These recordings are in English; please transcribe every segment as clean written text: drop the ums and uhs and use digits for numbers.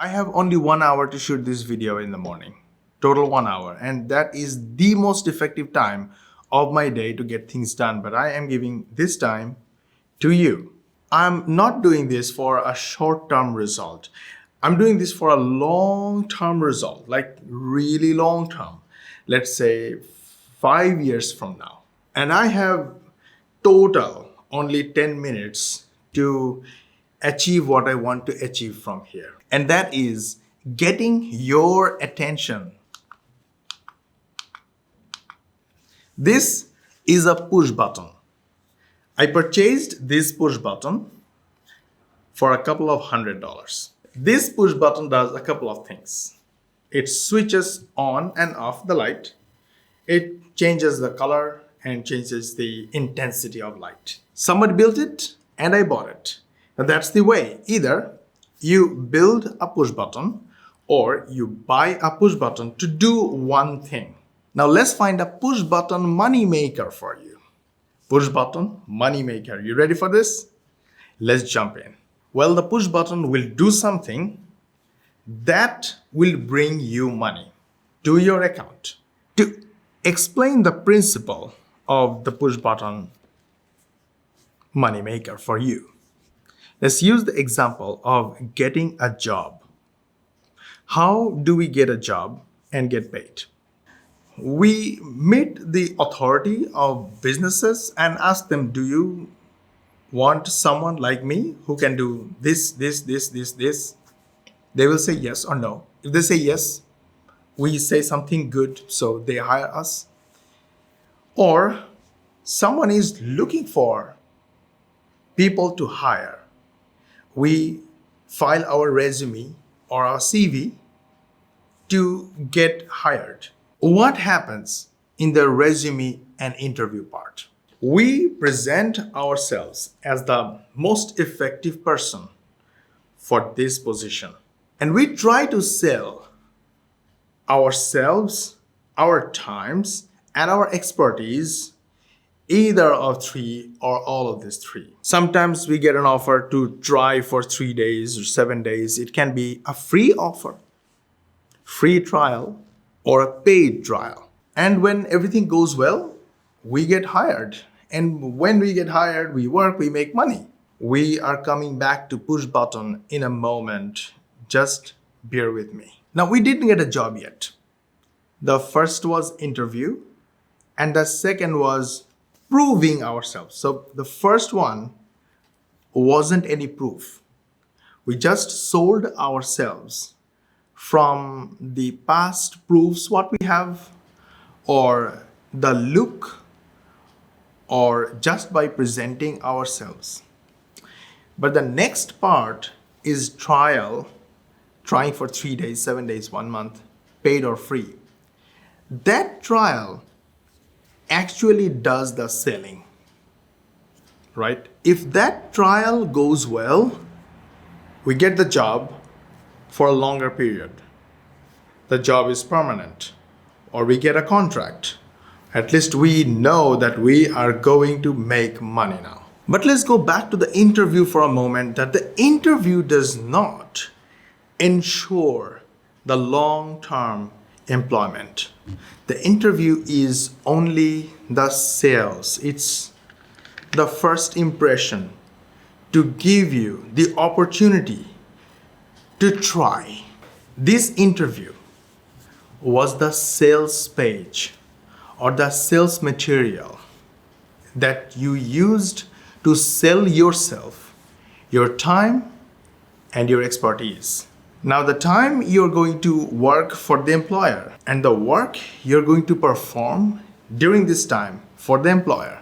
I have only 1 hour to shoot this video in the morning, total 1 hour, and that is the most effective time of my day to get things done. But I am giving this time to you. I'm not doing this for a short-term result. I'm doing this for a long-term result, like really long-term. Let's say 5 years from now. And I have total only 10 minutes to achieve what I want to achieve from here. And that is getting your attention. This is a push button. I purchased this push button for a couple of $100. This push button does a couple of things. It switches on and off the light. It changes the color and changes the intensity of light. Somebody built it and I bought it. Now that's the way. Either you build a push button or you buy a push button to do one thing. Now let's find a push button money maker for you. Push button money maker. You ready for this? Let's jump in. Well, the push button will do something that will bring you money to your account. To explain the principle of the push button money maker for you, let's use the example of getting a job. How do we get a job and get paid? We meet the authority of businesses and ask them, do you want someone like me who can do this? They will say yes or no. If they say yes, we say something good, so they hire us. Or someone is looking for people to hire. We file our resume or our CV to get hired. What happens in the resume and interview part? We present ourselves as the most effective person for this position. And we try to sell ourselves, our times, and our expertise, either of three or all of these three. Sometimes we get an offer to try for 3 days or 7 days. It can be a free offer, free trial, or a paid trial. And when everything goes well, we get hired. And when we get hired, we work, we make money. We are coming back to push button in a moment. Just bear with me. Now, we didn't get a job yet. The first was interview, and the second was proving ourselves. So the first one wasn't any proof. We just sold ourselves from the past proofs what we have, or the look, or just by presenting ourselves. But the next part is trying for 3 days, 7 days, 1 month, paid or free. That trial actually does the selling, right? If that trial goes well, we get the job for a longer period. The job is permanent, or we get a contract. At least we know that we are going to make money now. But let's go back to the interview for a moment, that the interview does not ensure the long-term employment. The interview is only the sales. It's the first impression to give you the opportunity to try. This interview was the sales page or the sales material that you used to sell yourself, your time, and your expertise. Now, the time you're going to work for the employer and the work you're going to perform during this time for the employer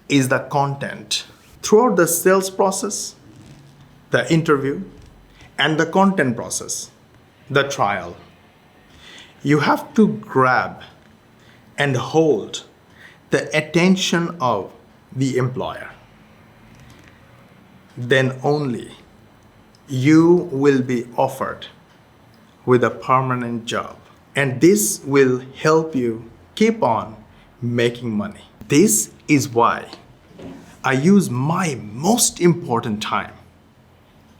is the content. Throughout the sales process, the interview, and the content process, the trial, you have to grab and hold the attention of the employer. Then only you will be offered with a permanent job. And this will help you keep on making money. This is why I use my most important time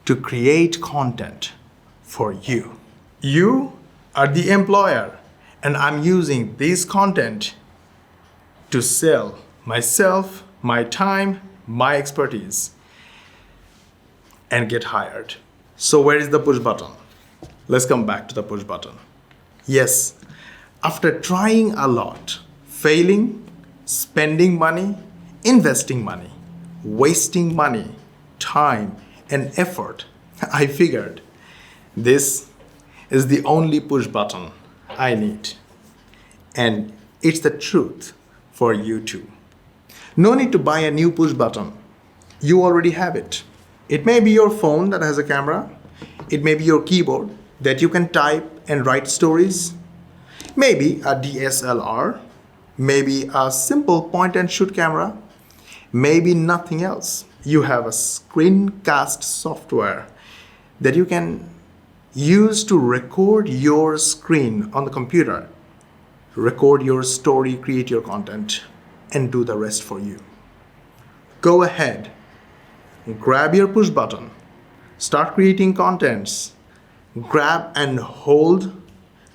to create content for you. You are the employer, and I'm using this content to sell myself, my time, my expertise, and get hired. So where is the push button? Let's come back to the push button. Yes, after trying a lot, failing, spending money, investing money, wasting money, time, and effort, I figured this is the only push button I need. And it's the truth for you too. No need to buy a new push button. You already have it. It may be your phone that has a camera. It may be your keyboard that you can type and write stories. Maybe a DSLR. Maybe a simple point and shoot camera. Maybe nothing else. You have a screencast software that you can use to record your screen on the computer, record your story, create your content, and do the rest for you. Go ahead, grab your push button, start creating contents, grab and hold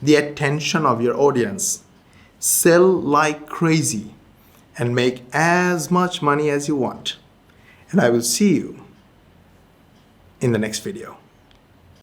the attention of your audience, sell like crazy, and make as much money as you want. And I will see you in the next video.